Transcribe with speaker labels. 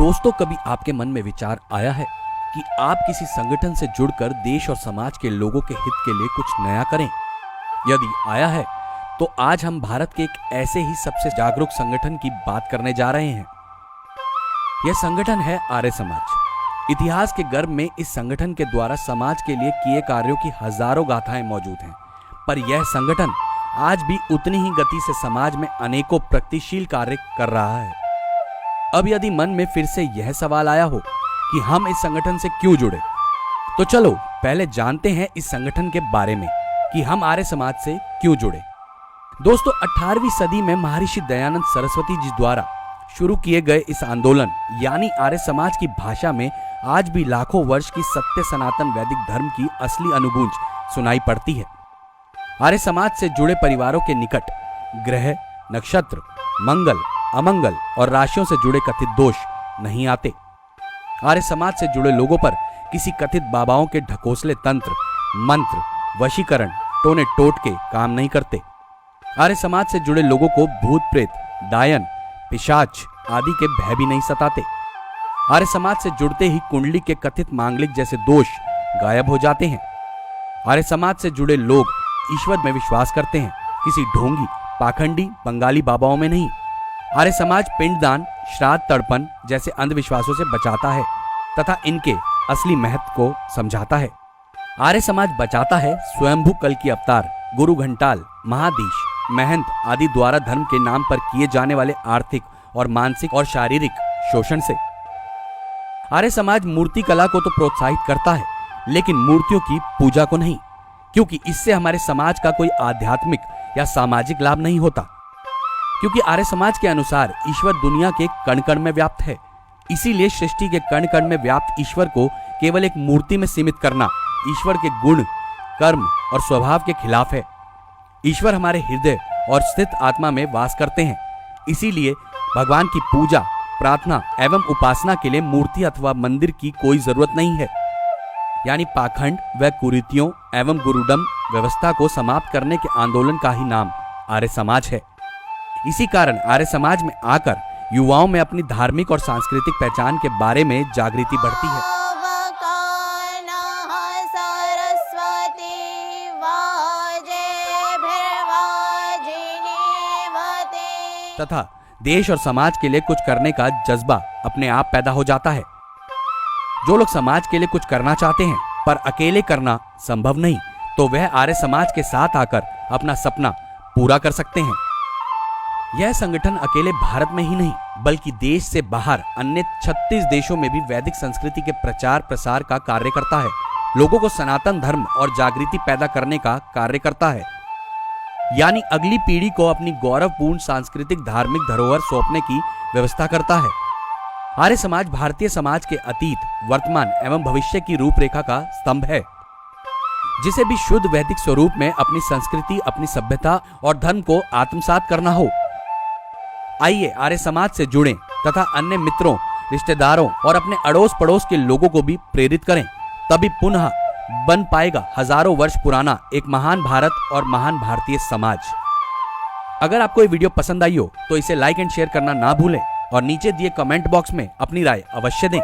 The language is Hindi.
Speaker 1: दोस्तों, कभी आपके मन में विचार आया है कि आप किसी संगठन से जुड़कर देश और समाज के लोगों के हित के लिए कुछ नया करें? यदि आया है तो आज हम भारत के एक ऐसे ही सबसे जागरूक संगठन की बात करने जा रहे हैं। यह संगठन है आर्य समाज। इतिहास के गर्भ में इस संगठन के द्वारा समाज के लिए किए कार्यों की हजारों गाथाएं मौजूद हैं, पर यह संगठन आज भी उतनी ही गति से समाज में अनेकों प्रगतिशील कार्य कर रहा है। अब यदि मन में फिर से यह सवाल आया हो कि हम इस संगठन से क्यों जुड़े, तो चलो पहले जानते हैं इस संगठन के बारे में कि हम आर्य समाज से क्यों जुड़े। दोस्तों, 18वीं सदी में महर्षि दयानंद सरस्वती जी द्वारा शुरू किए गए इस आंदोलन यानी आर्य समाज की भाषा में आज भी लाखों वर्ष की सत्य सनातन वैदिक धर्म की असली अनुगूंज सुनाई पड़ती है। आर्य समाज से जुड़े परिवारों के निकट ग्रह, नक्षत्र, मंगल, अमंगल और राशियों से जुड़े कथित दोष नहीं आते। आर्य समाज से जुड़े लोगों पर किसी कथित बाबाओं के ढकोसले तंत्र, मंत्र, वशीकरण, टोने टोटके काम नहीं करते। आर्य समाज से जुड़े लोगों को भूत प्रेत, डायन, पिशाच आदि के भय भी नहीं सताते। आर्य समाज से जुड़ते ही कुंडली के कथित मांगलिक जैसे दोष गायब हो जाते हैं। आर्य समाज से जुड़े लोग ईश्वर में विश्वास करते हैं, किसी ढोंगी, पाखंडी, बंगाली बाबाओं में नहीं। आर्य समाज पिंडदान, श्राद्ध, तर्पण जैसे अंधविश्वासों से बचाता है तथा इनके असली महत्व को समझाता है। आर्य समाज बचाता है स्वयंभू कल की अवतार, गुरु घंटाल, महाधीश, महंत आदि द्वारा धर्म के नाम पर किए जाने वाले आर्थिक और मानसिक और शारीरिक शोषण से। आर्य समाज मूर्ति कला को तो प्रोत्साहित करता है, लेकिन मूर्तियों की पूजा को नहीं, क्योंकि इससे हमारे समाज का कोई आध्यात्मिक या सामाजिक लाभ नहीं होता। क्योंकि आर्य समाज के अनुसार ईश्वर दुनिया के कण कण में व्याप्त है, इसीलिए सृष्टि के कण कण में व्याप्त ईश्वर को केवल एक मूर्ति में सीमित करना ईश्वर के गुण, कर्म और स्वभाव के खिलाफ है। ईश्वर हमारे हृदय और स्थित आत्मा में वास करते हैं, इसीलिए भगवान की पूजा, प्रार्थना एवं उपासना के लिए मूर्ति अथवा मंदिर की कोई जरूरत नहीं है। यानी पाखंड व कुरीतियों एवं गुरुडम व्यवस्था को समाप्त करने के आंदोलन का ही नाम आर्य समाज है। इसी कारण आर्य समाज में आकर युवाओं में अपनी धार्मिक और सांस्कृतिक पहचान के बारे में जागृति बढ़ती है तथा देश और समाज के लिए कुछ करने का जज्बा अपने आप पैदा हो जाता है। जो लोग समाज के लिए कुछ करना चाहते हैं पर अकेले करना संभव नहीं, तो वह आर्य समाज के साथ आकर अपना सपना पूरा कर सकते हैं। यह संगठन अकेले भारत में ही नहीं बल्कि देश से बाहर अन्य 36 देशों में भी वैदिक संस्कृति के प्रचार प्रसार का कार्य करता है, लोगों को सनातन धर्म और जागृति पैदा करने का कार्य करता है। यानी अगली पीढ़ी को अपनी गौरवपूर्ण सांस्कृतिक धार्मिक धरोहर सौंपने की व्यवस्था करता है। आर्य समाज भारतीय समाज के अतीत, वर्तमान एवं भविष्य की रूपरेखा का स्तंभ है, जिसे भी शुद्ध वैदिक स्वरूप में अपनी संस्कृति, अपनी सभ्यता और धर्म को आत्मसात करना हो। आइए आर्य समाज से जुड़ें तथा अन्य मित्रों, रिश्तेदारों और अपने अड़ोस पड़ोस के लोगों को भी प्रेरित करें, तभी पुनः बन पाएगा हजारों वर्ष पुराना एक महान भारत और महान भारतीय समाज। अगर आपको ये वीडियो पसंद आई हो तो इसे लाइक एंड शेयर करना ना भूलें और नीचे दिए कमेंट बॉक्स में अपनी राय अवश्य दें।